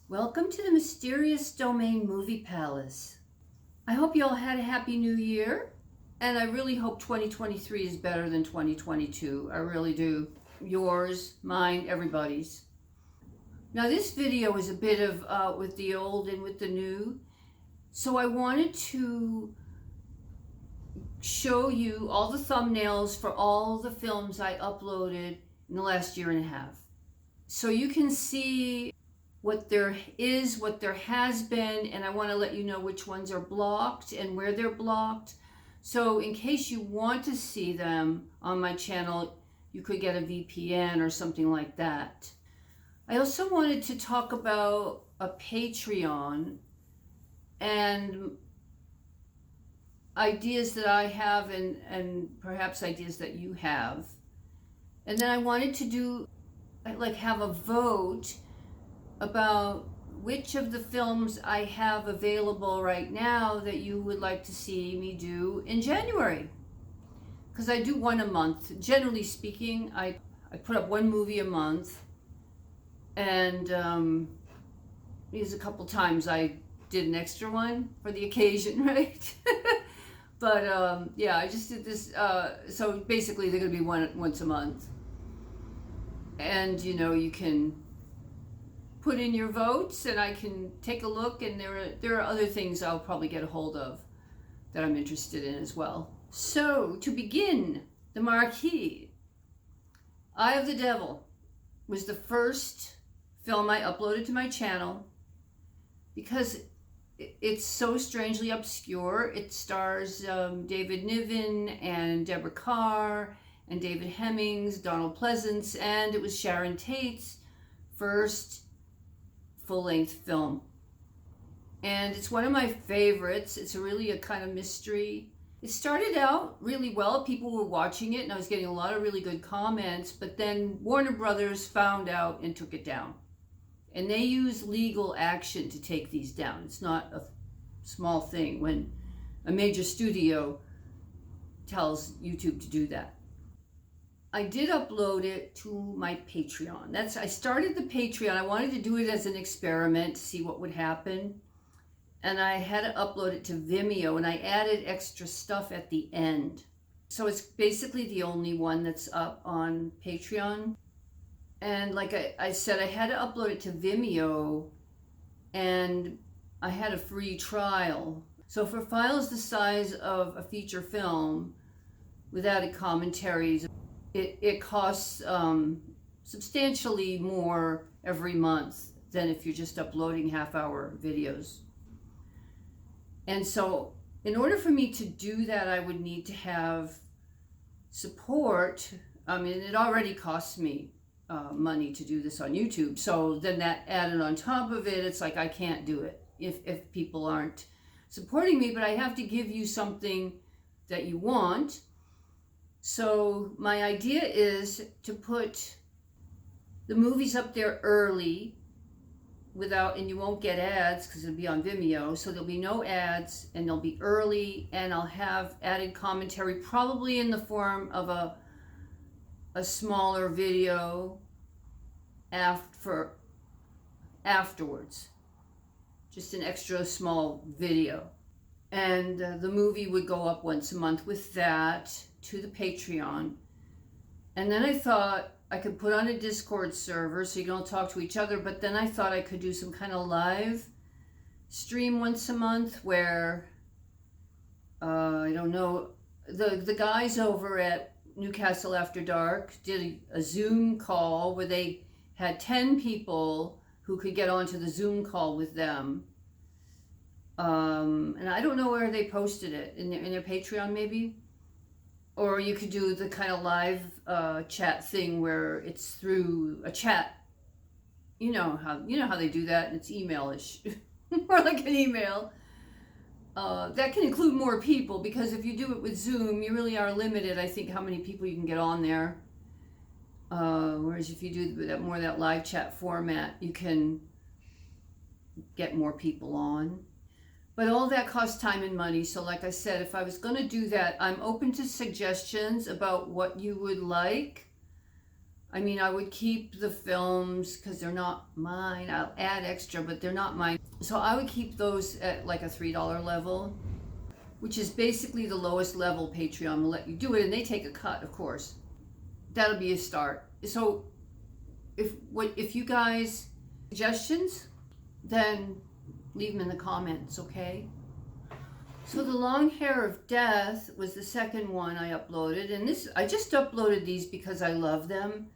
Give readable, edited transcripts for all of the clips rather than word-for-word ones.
Welcome to the Mysterious Domain Movie Palace. I hope you all had a happy new year, and I really hope 2023 is better than 2022. I really do. Yours, mine, everybody's. Now this video is a bit of with the old and with the new, so I wanted to show you all the thumbnails for all the films I uploaded in the last year and a half. So you can see what there is, what there has been, and I want to let you know which ones are blocked and where they're blocked. So in case you want to see them on my channel, you could get a VPN or something like that. I also wanted to talk about a Patreon and ideas that I have and perhaps ideas that you have. And then I wanted to do, have a vote about which of the films I have available right now that you would like to see me do in January. Because I do one a month. Generally speaking, I put up one movie a month. And these a couple times I did an extra one for the occasion, right? But yeah, I just did this. So basically they're going to be once a month. And you can put in your votes and I can take a look, and there are other things I'll probably get a hold of that I'm interested in as well. So to begin, the Marquee. Eye of the Devil was the first film I uploaded to my channel because it's so strangely obscure. It stars David Niven and Deborah Carr and David Hemmings, Donald Pleasance, and it was Sharon Tate's first full-length film. And it's one of my favorites. It's really a kind of mystery. It started out really well. People were watching it and I was getting a lot of really good comments, but then Warner Brothers found out and took it down. And they use legal action to take these down. It's not a small thing when a major studio tells YouTube to do that. I did upload it to my Patreon. I started the Patreon. I wanted to do it as an experiment to see what would happen. And I had to upload it to Vimeo, and I added extra stuff at the end. So it's basically the only one that's up on Patreon. And like I said, I had to upload it to Vimeo, and I had a free trial. So for files the size of a feature film with added commentaries, it costs substantially more every month than if you're just uploading half-hour videos. And so in order for me to do that, I would need to have support. I mean, it already costs me money to do this on YouTube. So then that added on top of it, it's like I can't do it if people aren't supporting me, but I have to give you something that you want. So my idea is to put the movies up there early and you won't get ads because it'll be on Vimeo. So there'll be no ads and they'll be early, and I'll have added commentary probably in the form of a smaller video afterwards. Just an extra small video. And the movie would go up once a month with that to the Patreon. And then I thought I could put on a Discord server so you don't talk to each other, but then I thought I could do some kind of live stream once a month where, I don't know, the guys over at Newcastle After Dark did a Zoom call where they had 10 people who could get onto the Zoom call with them. And I don't know where they posted it, in their Patreon maybe? Or you could do the kind of live chat thing where it's through a chat. You know how they do that, and it's email-ish. More like an email. That can include more people, because if you do it with Zoom, you really are limited, I think, how many people you can get on there. Whereas if you do that live chat format, you can get more people on. But all that costs time and money. So like I said, if I was going to do that, I'm open to suggestions about what you would like. I mean, I would keep the films because they're not mine. I'll add extra, but they're not mine. So I would keep those at like a $3 level, which is basically the lowest level Patreon will let you do it, and they take a cut, of course. That'll be a start. So if you guys suggestions, then leave them in the comments, okay? So the long hair of death was the second one I uploaded, and I just uploaded these because I love them,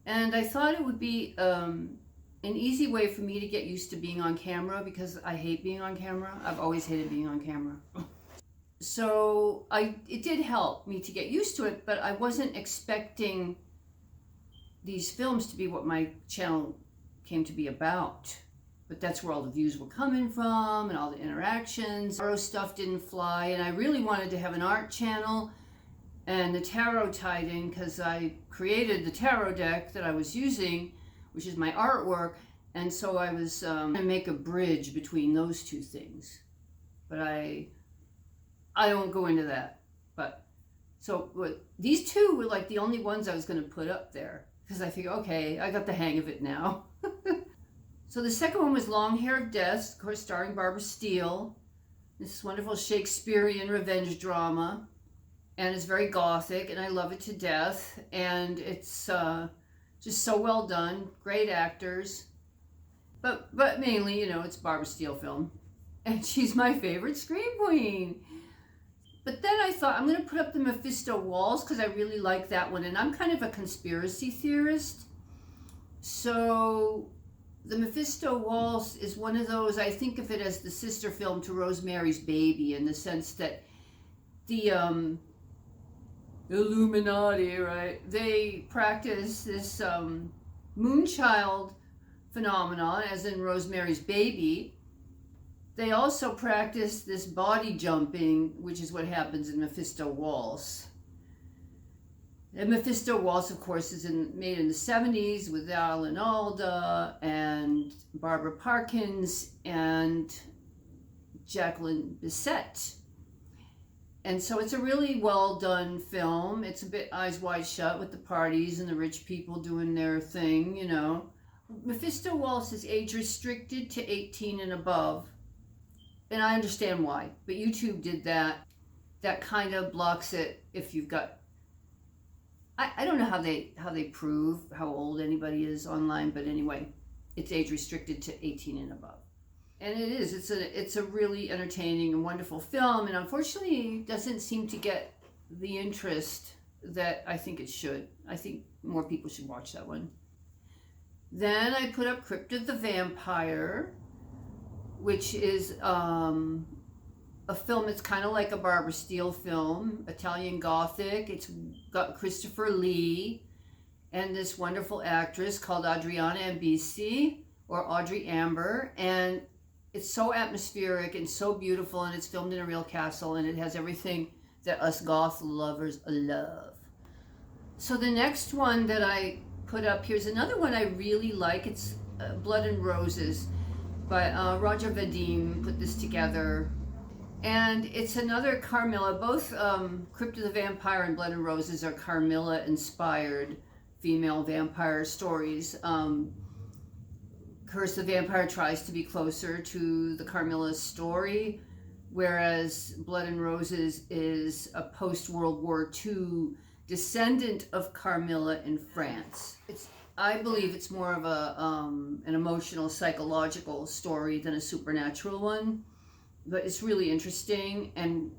and I thought it would be an easy way for me to get used to being on camera, because I hate being on camera. I've always hated being on camera. So it did help me to get used to it, but I wasn't expecting these films to be what my channel came to be about. But that's where all the views were coming from and all the interactions. Tarot stuff didn't fly, and I really wanted to have an art channel, and the tarot tied in because I created the tarot deck that I was using, which is my artwork, and so I was going to make a bridge between those two things. But I won't go into that. But so these two were like the only ones I was going to put up there, because I figured, okay, I got the hang of it now. So the second one was Long Hair of Death, of course, starring Barbara Steele. This wonderful Shakespearean revenge drama, and it's very gothic, and I love it to death. And it's just so well done, great actors. But mainly, you know, it's a Barbara Steele film, and she's my favorite scream queen. But then I thought, I'm going to put up the Mephisto Walls because I really like that one, and I'm kind of a conspiracy theorist. So the Mephisto Waltz is one of those, I think of it as the sister film to Rosemary's Baby, in the sense that the Illuminati, right? They practice this moonchild phenomenon, as in Rosemary's Baby. They also practice this body jumping, which is what happens in Mephisto Waltz. And Mephisto Waltz, of course, is made in the 70s with Alan Alda and Barbara Parkins and Jacqueline Bisset. And so it's a really well done film. It's a bit eyes wide shut with the parties and the rich people doing their thing, you know. Mephisto Waltz is age restricted to 18 and above. And I understand why, but YouTube did that. That kind of blocks it if you've got, I don't know how they prove how old anybody is online, but anyway, it's age restricted to 18 and above. And it is, it's a really entertaining and wonderful film, and unfortunately it doesn't seem to get the interest that I think it should. I think more people should watch that one. Then I put up Crypt of the Vampire, which is a film that's kind of like a Barbara Steele film, Italian Gothic. It's got Christopher Lee and this wonderful actress called Adriana Ambisi, or Audrey Amber, and it's so atmospheric and so beautiful, and it's filmed in a real castle, and it has everything that us goth lovers love. So the next one that I put up, here's another one I really like. It's Blood and Roses by Roger Vadim put this together. And it's another Carmilla. Both Crypt of the Vampire and Blood and Roses are Carmilla-inspired female vampire stories. Curse the Vampire tries to be closer to the Carmilla story, whereas Blood and Roses is a post-World War II descendant of Carmilla in France. I believe it's more of an emotional, psychological story than a supernatural one. But it's really interesting, and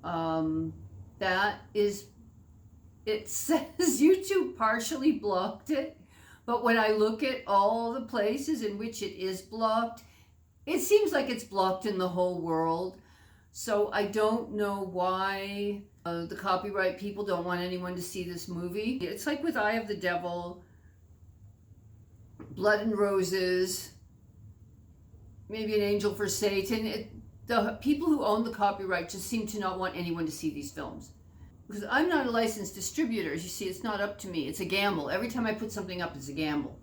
it says YouTube partially blocked it, but when I look at all the places in which it is blocked, it seems like it's blocked in the whole world. So I don't know why the copyright people don't want anyone to see this movie. It's like with Eye of the Devil, Blood and Roses, maybe An Angel for Satan. The people who own the copyright just seem to not want anyone to see these films. Because I'm not a licensed distributor. As you see, it's not up to me. It's a gamble. Every time I put something up, it's a gamble.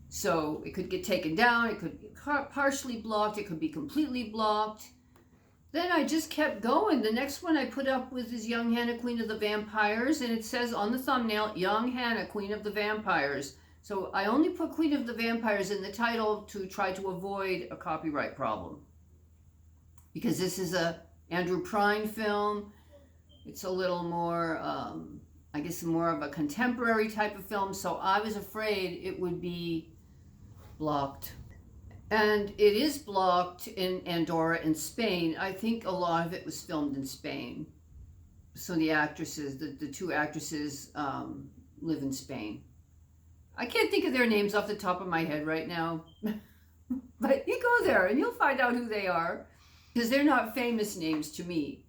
So it could get taken down. It could get partially blocked. It could be completely blocked. Then I just kept going. The next one I put up was this Young Hannah, Queen of the Vampires, and it says on the thumbnail, Young Hannah, Queen of the Vampires. So I only put Queen of the Vampires in the title to try to avoid a copyright problem. Because this is a Andrew Prine film. It's a little more, I guess, more of a contemporary type of film, so I was afraid it would be blocked. And it is blocked in Andorra and Spain. I think a lot of it was filmed in Spain. So the actresses, the two actresses live in Spain. I can't think of their names off the top of my head right now. But you go there and you'll find out who they are, because they're not famous names to me.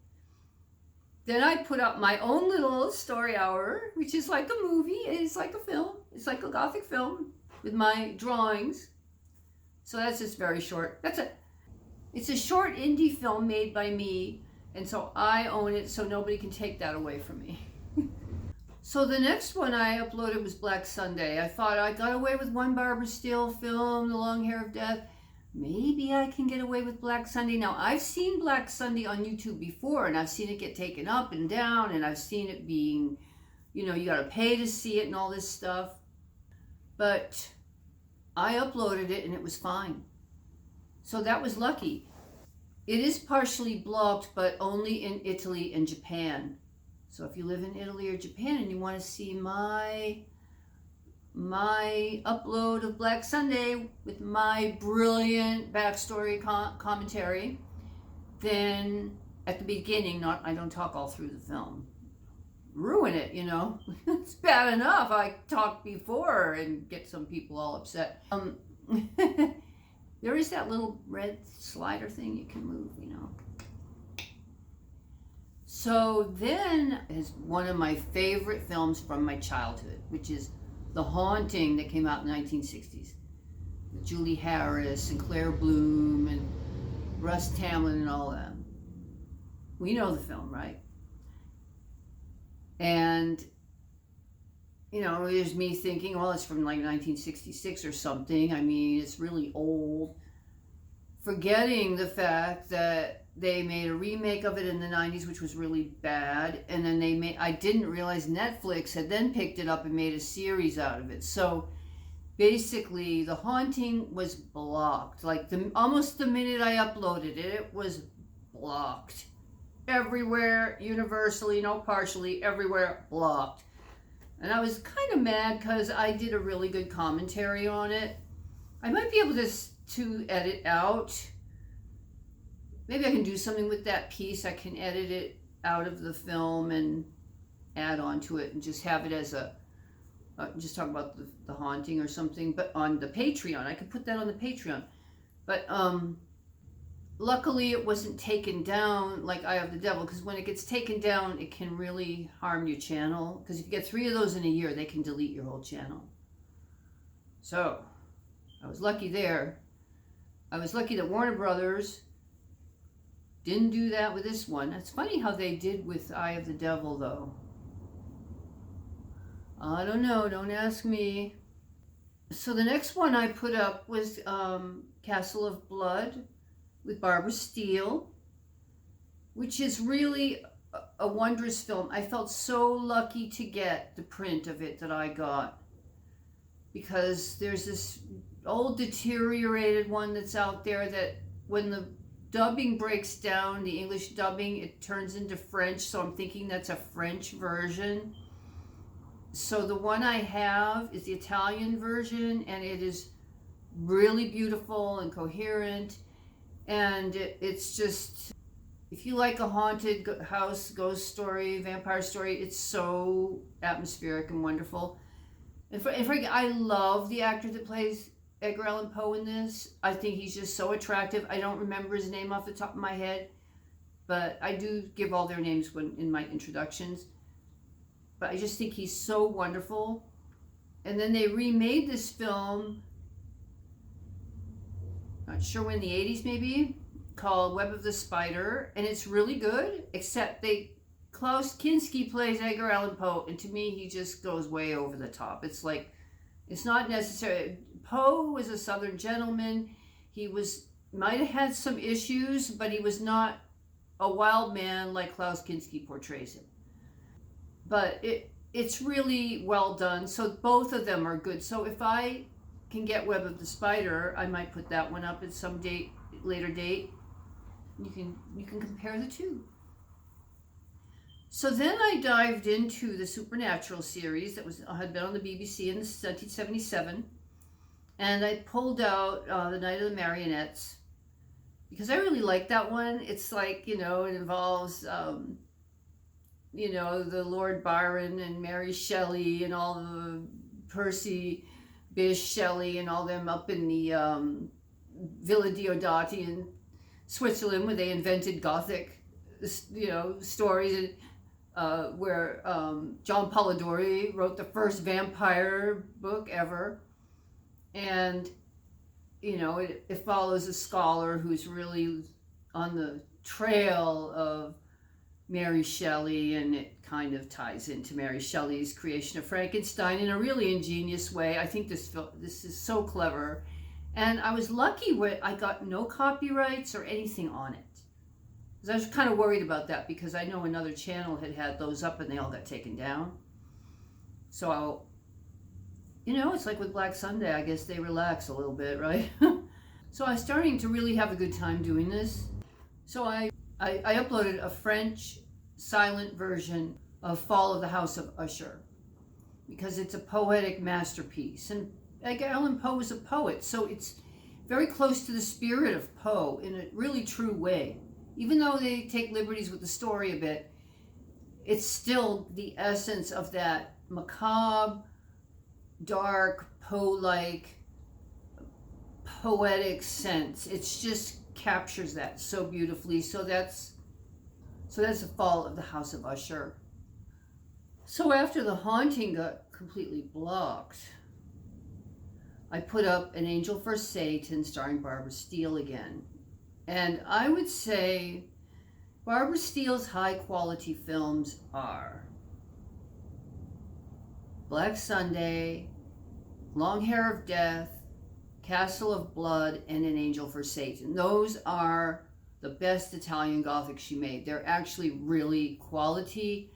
Then I put up my own little story hour, which is like a movie. It's like a film. It's like a Gothic film with my drawings. So that's just very short. It's a short indie film made by me, and so I own it, so nobody can take that away from me. So the next one I uploaded was Black Sunday. I thought I got away with one Barbara Steele film, The Long Hair of Death. Maybe I can get away with Black Sunday. Now, I've seen Black Sunday on YouTube before, and I've seen it get taken up and down, and I've seen it being, you got to pay to see it and all this stuff. But I uploaded it, and it was fine. So that was lucky. It is partially blocked, but only in Italy and Japan. So if you live in Italy or Japan and you want to see my upload of Black Sunday with my brilliant backstory commentary, then at the beginning, I don't talk all through the film. Ruin it, It's bad enough I talk before and get some people all upset. There is that little red slider thing you can move, So then is one of my favorite films from my childhood, which is The Haunting, that came out in the 1960s. With Julie Harris and Claire Bloom and Russ Tamlin and all that. We know the film, right? And, there's me thinking, well, it's from like 1966 or something. I mean, it's really old. Forgetting the fact that they made a remake of it in the 90s, which was really bad. And then I didn't realize Netflix had then picked it up and made a series out of it. So basically, The Haunting was blocked. Like almost the minute I uploaded it, it was blocked. Everywhere, universally, no partially, everywhere, blocked. And I was kind of mad because I did a really good commentary on it. I might be able to edit out. Maybe I can do something with that piece. I can edit it out of the film and add on to it and just have it as just talk about the haunting or something, but on the Patreon. I could put that on the Patreon. But luckily it wasn't taken down like Eye of the Devil, because when it gets taken down, it can really harm your channel. Because if you get 3 of those in a year, they can delete your whole channel. So I was lucky there. I was lucky that Warner Brothers didn't do that with this one. It's funny how they did with Eye of the Devil, though. I don't know. Don't ask me. So the next one I put up was Castle of Blood with Barbara Steele, which is really a wondrous film. I felt so lucky to get the print of it that I got, because there's this old deteriorated one that's out there that when the dubbing breaks down, the English dubbing, it turns into French, so I'm thinking that's a French version. So the one I have is the Italian version, and it is really beautiful and coherent, and it's just, if you like a haunted house, ghost story, vampire story, it's so atmospheric and wonderful. And frankly, I love the actor that plays Edgar Allan Poe in this. I think he's just so attractive. I don't remember his name off the top of my head, but I do give all their names in my introductions. But I just think he's so wonderful. And then they remade this film, not sure when, the 80s maybe, called Web of the Spider, and it's really good, except Klaus Kinski plays Edgar Allan Poe, and to me he just goes way over the top. It's like, it's not necessary. Poe was a Southern gentleman. He might have had some issues, but he was not a wild man like Klaus Kinski portrays him. But it's really well done. So both of them are good. So if I can get Web of the Spider, I might put that one up at some later date. You can compare the two. So then I dived into the Supernatural series that had been on the BBC in 1977, and I pulled out The Night of the Marionettes because I really like that one. It's like, it involves the Lord Byron and Mary Shelley and all the Percy Bysshe Shelley and all them up in the Villa Diodati in Switzerland, where they invented Gothic, stories, where John Polidori wrote the first vampire book ever. And, it follows a scholar who's really on the trail of Mary Shelley, and it kind of ties into Mary Shelley's creation of Frankenstein in a really ingenious way. I think this is so clever. And I was lucky I got no copyrights or anything on it. Because I was kind of worried about that, because I know another channel had those up and they all got taken down. So, it's like with Black Sunday, I guess they relax a little bit, right? So I was starting to really have a good time doing this. So I uploaded a French silent version of Fall of the House of Usher, because it's a poetic masterpiece. And Edgar Allan Poe was a poet, so it's very close to the spirit of Poe in a really true way. Even though they take liberties with the story a bit, it's still the essence of that macabre, dark, Poe-like, poetic sense. It just captures that so beautifully. So that's the Fall of the House of Usher. So after The Haunting got completely blocked, I put up An Angel for Satan starring Barbara Steele again. And I would say Barbara Steele's high quality films are Black Sunday, Long Hair of Death, Castle of Blood, and An Angel for Satan. Those are the best Italian Gothic she made. They're actually really quality.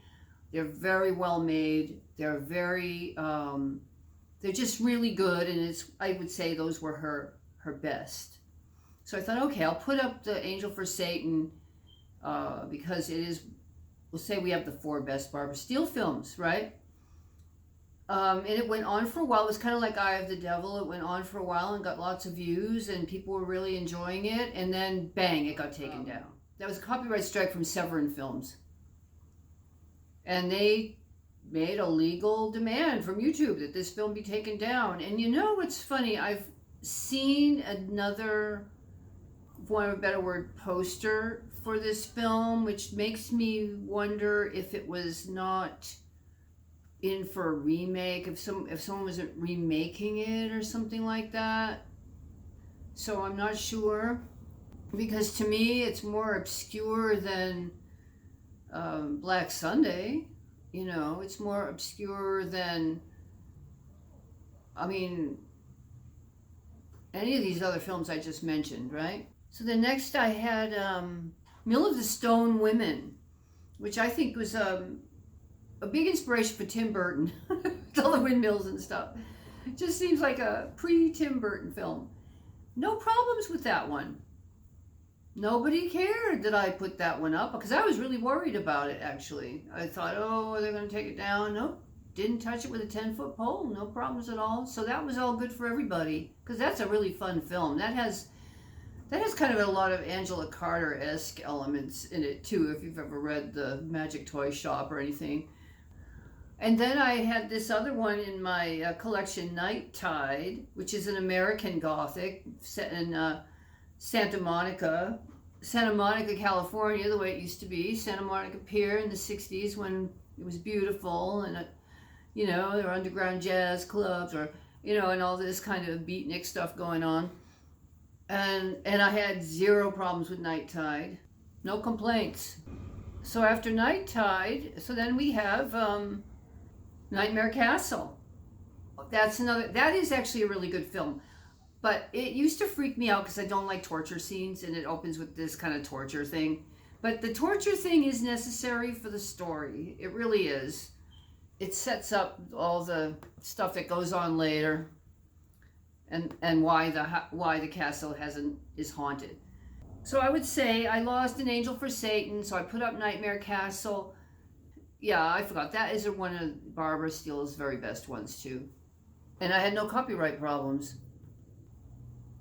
They're very well made. They're very, they're just really good. And I would say those were her best. So I thought, okay, I'll put up The Angel for Satan because we'll say we have the 4 best Barbara Steele films, right? And it went on for a while. It was kind of like Eye of the Devil. It went on for a while and got lots of views, and people were really enjoying it. And then, bang, it got taken down. That was a copyright strike from Severin Films. And they made a legal demand from YouTube that this film be taken down. And what's funny? I've seen another, for want of a better word, poster for this film, which makes me wonder if it was not in for a remake, if someone wasn't remaking it or something like that. So I'm not sure, because to me it's more obscure than Black Sunday. It's more obscure than, any of these other films I just mentioned, right? So the next I had Mill of the Stone Women, which I think was a big inspiration for Tim Burton. All the windmills and stuff. It just seems like a pre-Tim Burton film. No problems with that one. Nobody cared that I put that one up, because I was really worried about it, actually. I thought, oh, they're going to take it down. Nope. Didn't touch it with a 10-foot pole. No problems at all. So that was all good for everybody, because that's a really fun film. That has kind of a lot of Angela Carter-esque elements in it, too, if you've ever read The Magic Toy Shop or anything. And then I had this other one in my collection, Night Tide, which is an American Gothic set in Santa Monica, California, the way it used to be. Santa Monica Pier in the 60s, when it was beautiful, and there were underground jazz clubs, or and all this kind of beatnik stuff going on. And I had 0 problems with Night Tide. No complaints. So after Night Tide, so then we have Nightmare Castle. That is actually a really good film. But it used to freak me out because I don't like torture scenes, and it opens with this kind of torture thing. But the torture thing is necessary for the story. It really is. It sets up all the stuff that goes on later, and why the castle is haunted. So I would say I lost An Angel for Satan, so I put up Nightmare Castle. Yeah, I forgot. That is one of Barbara Steele's very best ones, too. And I had no copyright problems.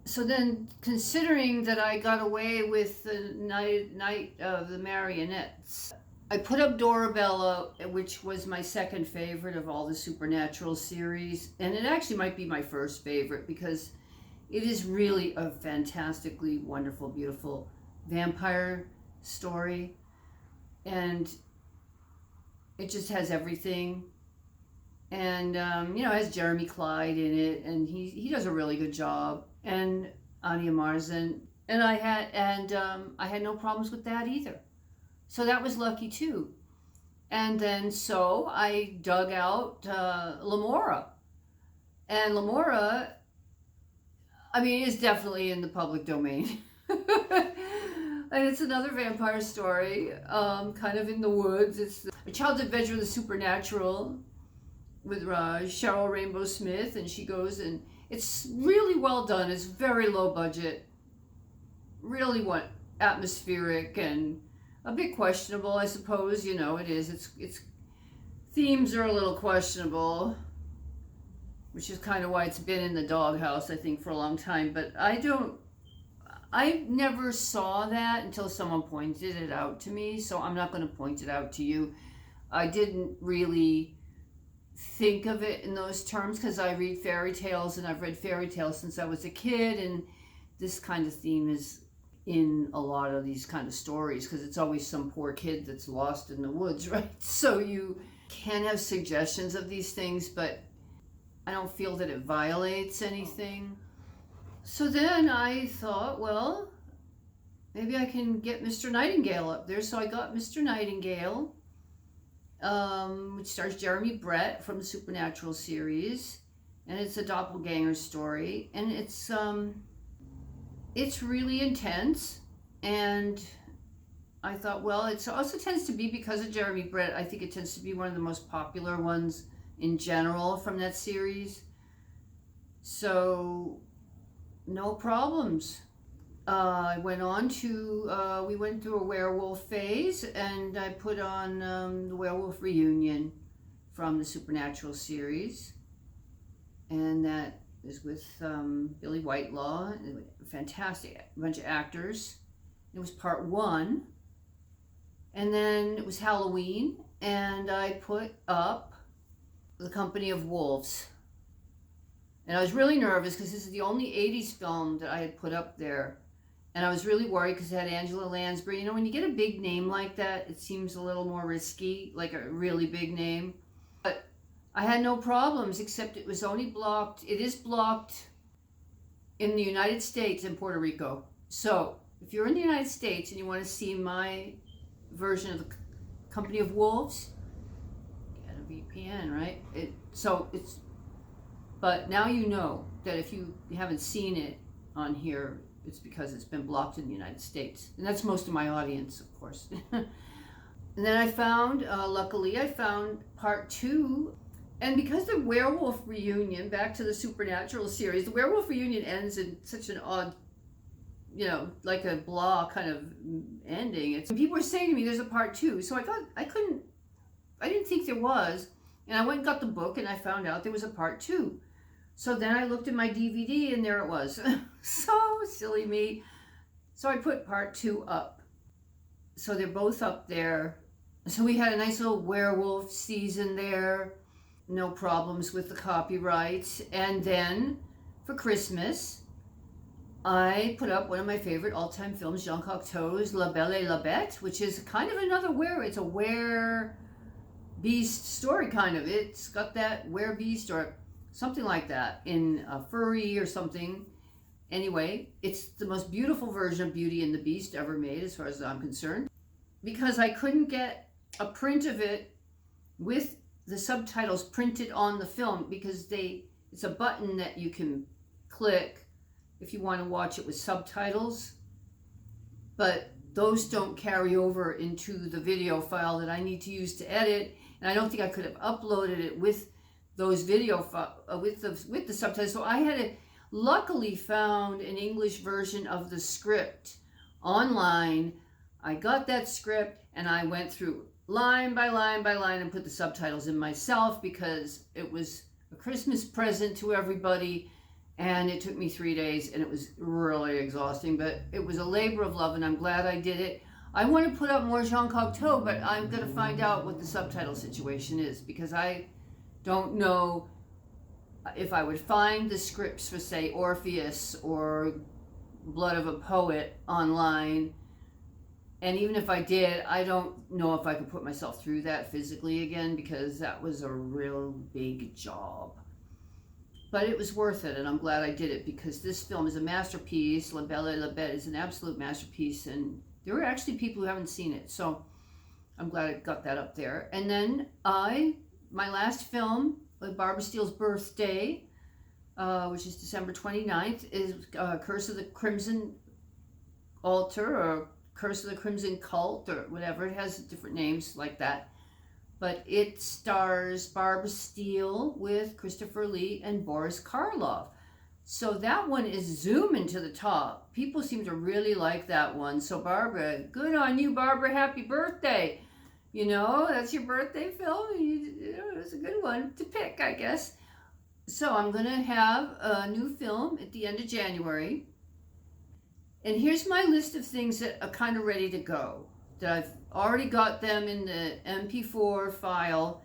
So then, considering that I got away with the Night of the Marionettes, I put up Dorabella, which was my second favorite of all the Supernatural series. And it actually might be my first favorite because it is really a fantastically wonderful, beautiful vampire story. And it just has everything. And, it has Jeremy Clyde in it, and he does a really good job. And Anya Marzan. And I had no problems with that either. So that was lucky too. And then so I dug out Lamora. And Lamora, is definitely in the public domain. And it's another vampire story, kind of in the woods. It's a child's adventure of the supernatural with Cheryl Rainbow Smith, and she goes, and it's really well done. It's very low budget, really atmospheric, and a bit questionable, I suppose. It is. Its themes are a little questionable, which is kind of why it's been in the doghouse, I think, for a long time. But I never saw that until someone pointed it out to me, so I'm not going to point it out to you. I didn't really think of it in those terms because I read fairy tales, and I've read fairy tales since I was a kid, and this kind of theme is in a lot of these kind of stories because it's always some poor kid that's lost in the woods, right? So you can have suggestions of these things, but I don't feel that it violates anything. So then I thought, well, maybe I can get Mr. Nightingale up there. So I got Mr. Nightingale, which stars Jeremy Brett from the Supernatural series, and it's a doppelganger story, and it's really intense. And I thought, well, it also tends to be, because of Jeremy Brett, I think it tends to be one of the most popular ones in general from that series. So no problems. I went on to, we went through a werewolf phase, and I put on the Werewolf Reunion from the Supernatural series. And that is with Billy Whitelaw, fantastic, a bunch of actors. It was part 1. And then it was Halloween, and I put up The Company of Wolves. And I was really nervous because this is the only 80s film that I had put up there. And I was really worried because it had Angela Lansbury. When you get a big name like that, it seems a little more risky, like a really big name. But I had no problems, except it was only blocked. It is blocked in the United States and Puerto Rico. So if you're in the United States and you want to see my version of The Company of Wolves, get a VPN, right? But now you know that if you haven't seen it on here, it's because it's been blocked in the United States. And that's most of my audience, of course. And then I found, luckily, I found part 2. And because the Werewolf Reunion, back to the Supernatural series, the Werewolf Reunion ends in such an odd, like a blah kind of ending. People were saying to me, there's a part 2. So I didn't think there was. And I went and got the book, and I found out there was a part 2. So then I looked at my DVD, and there it was. So silly me. So I put part 2 up. So they're both up there. So we had a nice little werewolf season there. No problems with the copyrights. And then for Christmas, I put up one of my favorite all-time films, Jean Cocteau's La Belle et la Bête, which is kind of another it's a were-beast story, kind of. It's got that were-beast or something like that in a furry or something. Anyway, it's the most beautiful version of Beauty and the Beast ever made, as far as I'm concerned. Because I couldn't get a print of it with the subtitles printed on the film, because it's a button that you can click if you want to watch it with subtitles. But those don't carry over into the video file that I need to use to edit, and I don't think I could have uploaded it with those video with the subtitles. So I had to luckily found an English version of the script online. I got that script and I went through line by line by line and put the subtitles in myself, because it was a Christmas present to everybody, and it took me 3 days and it was really exhausting, but it was a labor of love and I'm glad I did it. I want to put up more Jean Cocteau, but I'm going to find out what the subtitle situation is, because I don't know if I would find the scripts for, say, Orpheus or Blood of a Poet online. And even if I did, I don't know if I could put myself through that physically again, because that was a real big job. But it was worth it, and I'm glad I did it, because this film is a masterpiece. La Belle et la Bête is an absolute masterpiece, and there are actually people who haven't seen it, so I'm glad I got that up there. And then my last film, Barbara Steele's birthday, which is December 29th, is Curse of the Crimson Altar, or Curse of the Crimson Cult, or whatever. It has different names like that. But it stars Barbara Steele with Christopher Lee and Boris Karloff. So that one is zooming to the top. People seem to really like that one. So Barbara, good on you, Barbara. Happy birthday. You know, that's your birthday film. It was a good one to pick, I guess. So I'm going to have a new film at the end of January. And here's my list of things that are kind of ready to go, that I've already got them in the MP4 file,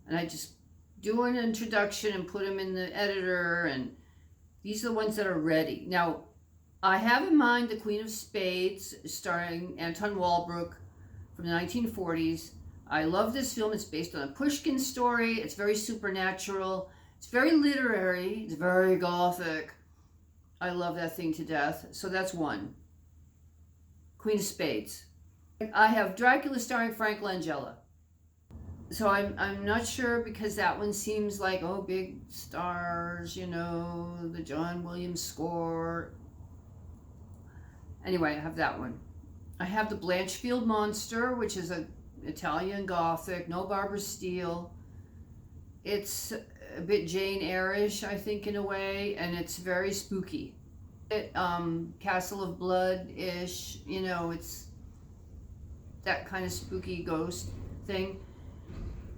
and I just do an introduction and put them in the editor, and these are the ones that are ready. Now, I have in mind The Queen of Spades, starring Anton Walbrook, from the 1940s. I love this film. It's based on a Pushkin story. It's very supernatural. It's very literary. It's very Gothic. I love that thing to death. So that's one. Queen of Spades. I have Dracula starring Frank Langella. So I'm not sure, because that one seems like, oh, big stars, you know, the John Williams score. Anyway, I have that one. I have The Blanchfield Monster, which is an Italian Gothic, no Barbara Steele. It's a bit Jane Eyre-ish, I think, in a way, and it's very spooky. Castle of Blood-ish, you know, it's that kind of spooky ghost thing.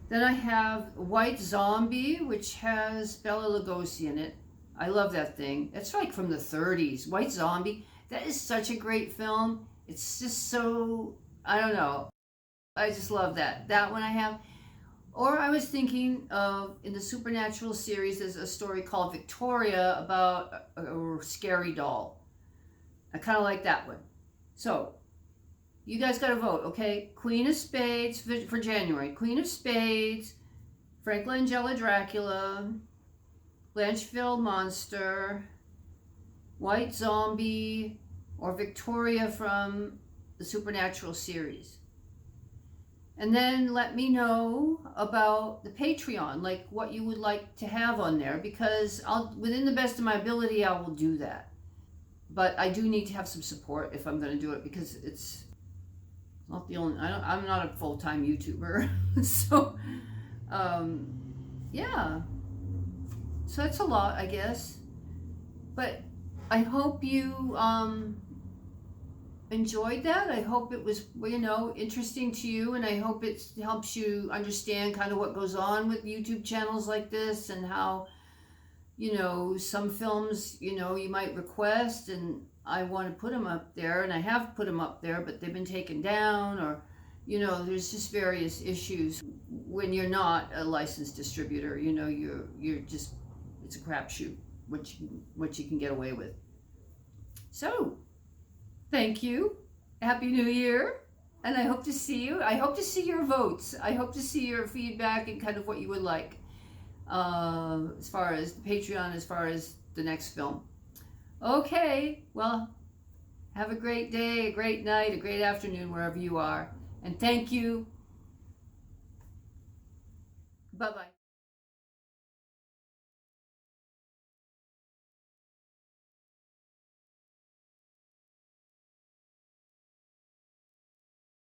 Then I have White Zombie, which has Bela Lugosi in it. I love that thing. It's like from the 30s. White Zombie, that is such a great film. It's just so, I don't know. I just love that. That one I have. Or I was thinking of, in the Supernatural series, there's a story called Victoria about a scary doll. I kind of like that one. So, you guys got to vote, okay? Queen of Spades for January. Queen of Spades, Frank Langella Dracula, Blanchfield Monster, White Zombie, or Victoria from the Supernatural series. And then let me know about the Patreon, like what you would like to have on there, because within the best of my ability, I will do that. But I do need to have some support if I'm going to do it, because it's not the only, I'm not a full-time YouTuber. So, yeah. So that's a lot, I guess. But I hope you enjoyed that. I hope it was, you know, interesting to you, and I hope it helps you understand kind of what goes on with YouTube channels like this, and how, you know, some films, you know, you might request, and I want to put them up there, and I have put them up there, but they've been taken down, or, you know, there's just various issues when you're not a licensed distributor. You know, you're just, it's a crapshoot what you can get away with. So, thank you. Happy New Year. And I hope to see you. I hope to see your votes. I hope to see your feedback and kind of what you would like as far as the Patreon, as far as the next film. Okay, well, have a great day, a great night, a great afternoon, wherever you are. And thank you. Bye-bye.